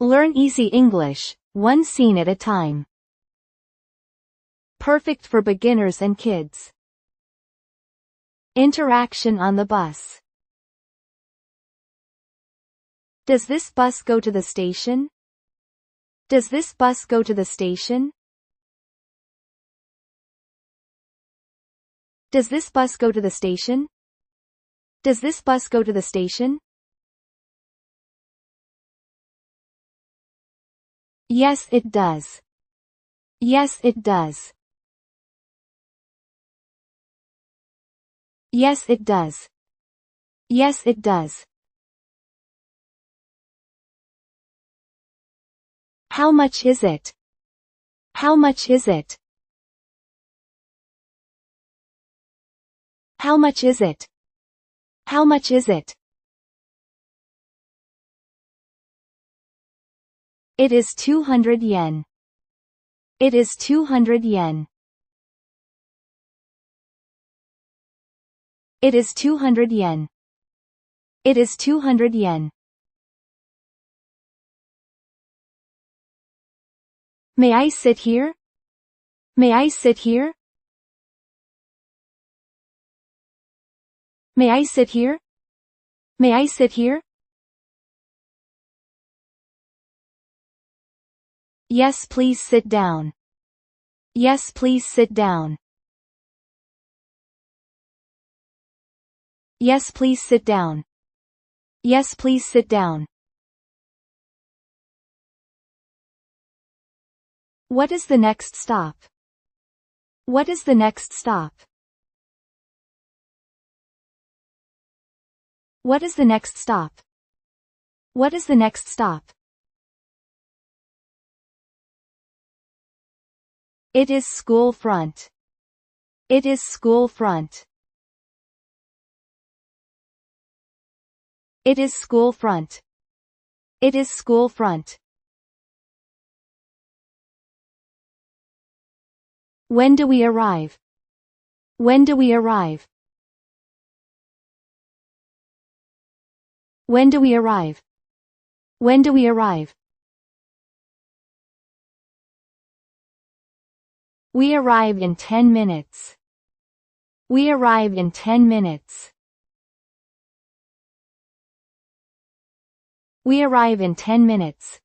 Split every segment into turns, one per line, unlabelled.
Learn easy English, one scene at a time. Perfect for beginners and kids. Interaction on the bus. Does this bus go to the station? Does this bus go to the station? Does this bus go to the station? Does this bus go to the station? Yes, it does. Yes, it does. Yes, it does. Yes, it does. How much is it? How much is it? How much is it? How much is it? It is 200 yen. It is 200 yen. It is 200 yen. It is 200 yen. May I sit here? May I sit here? May I sit here? May I sit here? Yes, please sit down. Yes, please sit down. Yes, please sit down. Yes, please sit down. What is the next stop? What is the next stop? What is the next stop? What is the next stop? It is school front. It is school front. It is school front. It is school front. When do we arrive? When do we arrive? When do we arrive? When do we arrive? We arrive in 10 minutes. We arrive in 10 minutes. We arrive in 10 minutes.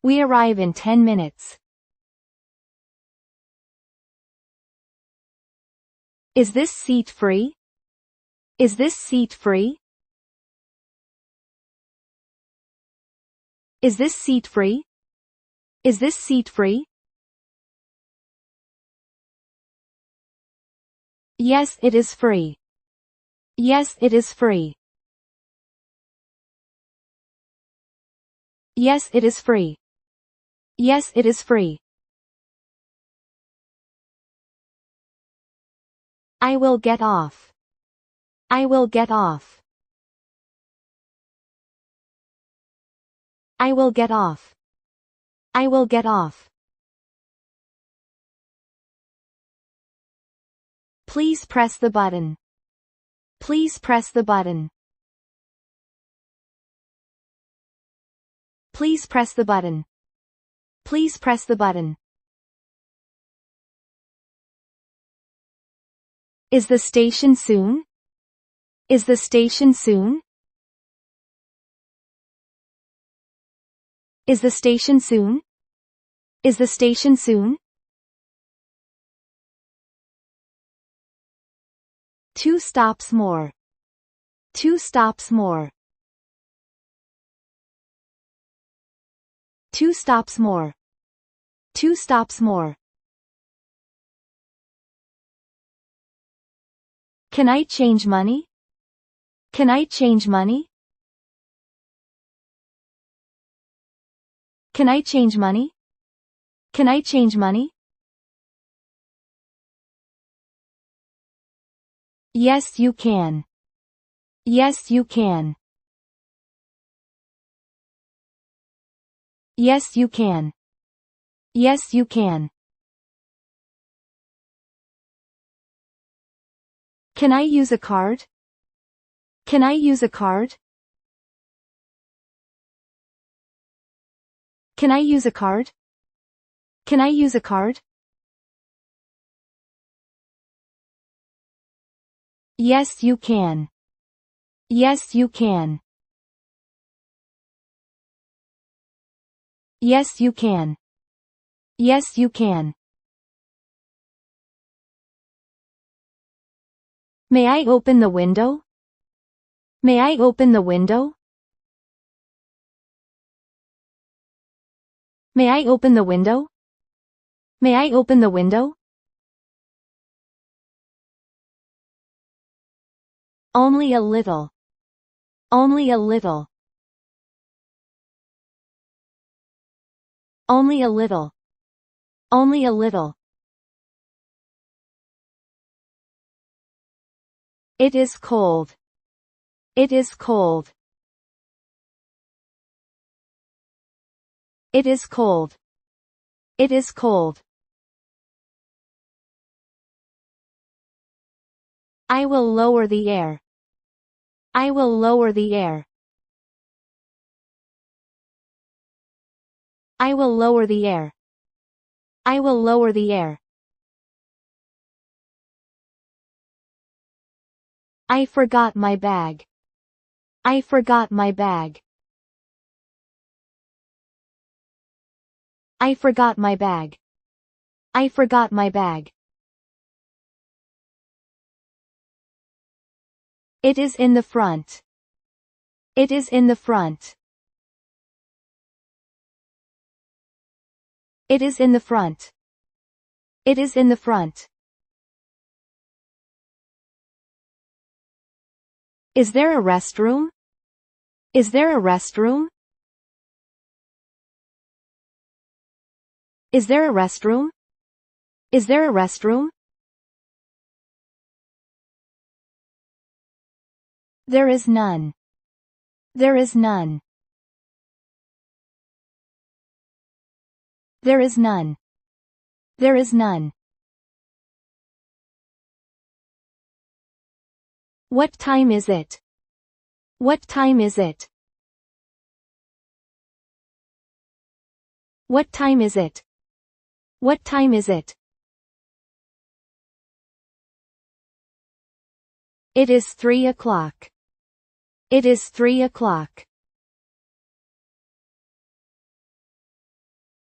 We arrive in 10 minutes. Is this seat free? Is this seat free? Is this seat free? Is this seat free? Yes, it is free. Yes, it is free. Yes, it is free. Yes, it is free. I will get off. I will get off. I will get off. I will get off. Please press the button. Please press the button. Please press the button. Please press the button. Is the station soon? Is the station soon? Is the station soon? Is the station soon? 2 stops more. 2 stops more. 2 stops more. 2 stops more. Can I change money? Can I change money? Can I change money? Can I change money? Yes, you can. Yes, you can. Yes, you can. Yes, you can. Can I use a card? Can I use a card? Can I use a card? Can I use a card? Yes, you can. Yes, you can. Yes, you can. Yes, you can. May I open the window? May I open the window? May I open the window? May I open the window? Only a little. Only a little. Only a little. Only a little. It is cold. It is cold. It is cold. It is cold. I will lower the air. I will lower the air. I will lower the air. I will lower the air. I forgot my bag. I forgot my bag. I forgot my bag. I forgot my bag. It is in the front. It is in the front. It is in the front. It is in the front. Is there a restroom? Is there a restroom? Is there a restroom? Is there a restroom? There is none. There is none. There is none. There is none. What time is it? What time is it? What time is it? What time is it? It is 3 o'clock. It is 3 o'clock.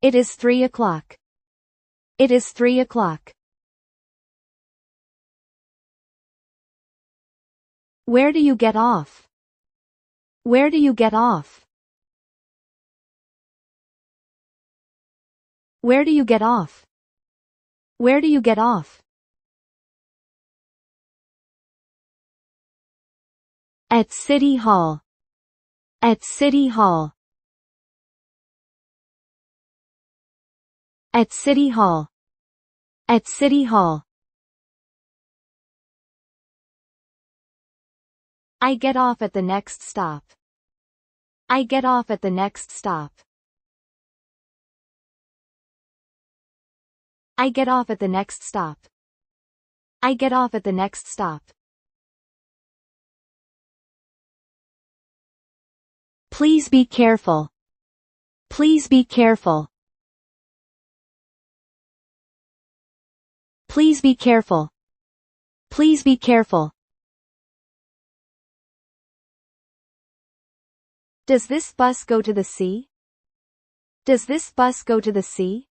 It is 3 o'clock. It is 3 o'clock. Where do you get off? Where do you get off? Where do you get off? Where do you get off? At City Hall. At City Hall. At City Hall. At City Hall. I get off at the next stop. I get off at the next stop. I get off at the next stop. I get off at the next stop. Please be careful. Please be careful. Please be careful. Please be careful. Does this bus go to the sea? Does this bus go to the sea?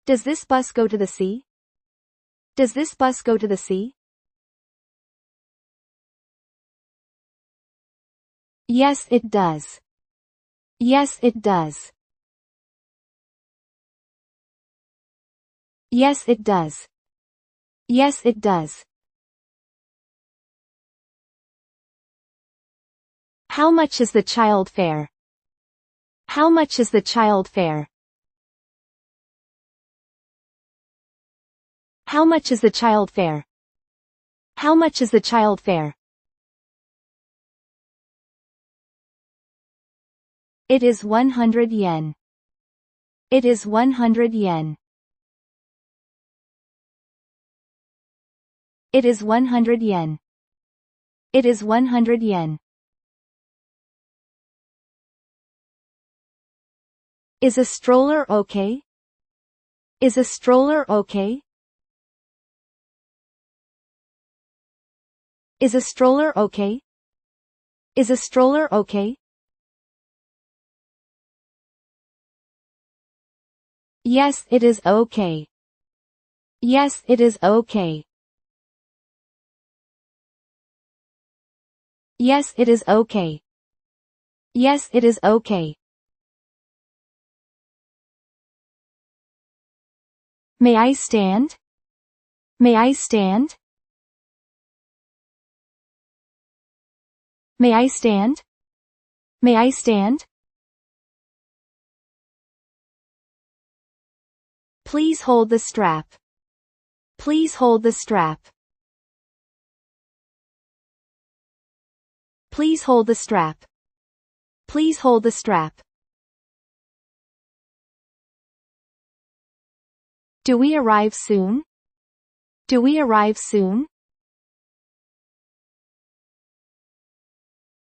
Does this bus go to the sea? Does this bus go to the sea? Yes, it does. Yes, it does. Yes, it does. Yes, it does. How much is the child fare? How much is the child fare? How much is the child fare? How much is the child fare? It is 100 yen. It is 100 yen. It is 100 yen. It is 100 yen. Is a stroller okay? Is a stroller okay? Is a stroller okay? Is a stroller okay? Yes, it is okay. Yes, it is okay. Yes, it is okay. Yes, it is okay. May I stand? May I stand? May I stand? May I stand? Please hold the strap. Please hold the strap. Please hold the strap. Please hold the strap. Do we arrive soon? Do we arrive soon?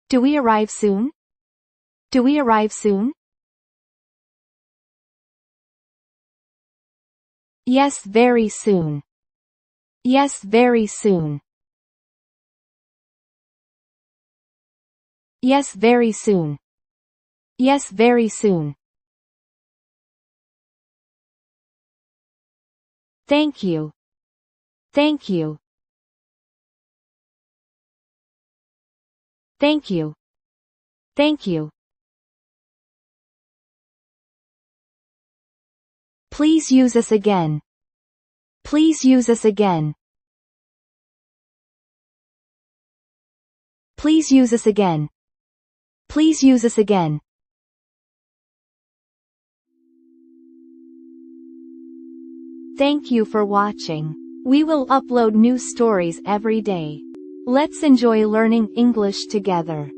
Do we arrive soon? Do we arrive soon? Yes, very soon. Yes, very soon. Yes, very soon. Yes, very soon. Thank you. Thank you. Thank you. Thank you. Please use us again. Please use us again. Please use us again. Please use us again. Thank you for watching. We will upload new stories every day. Let's enjoy learning English together.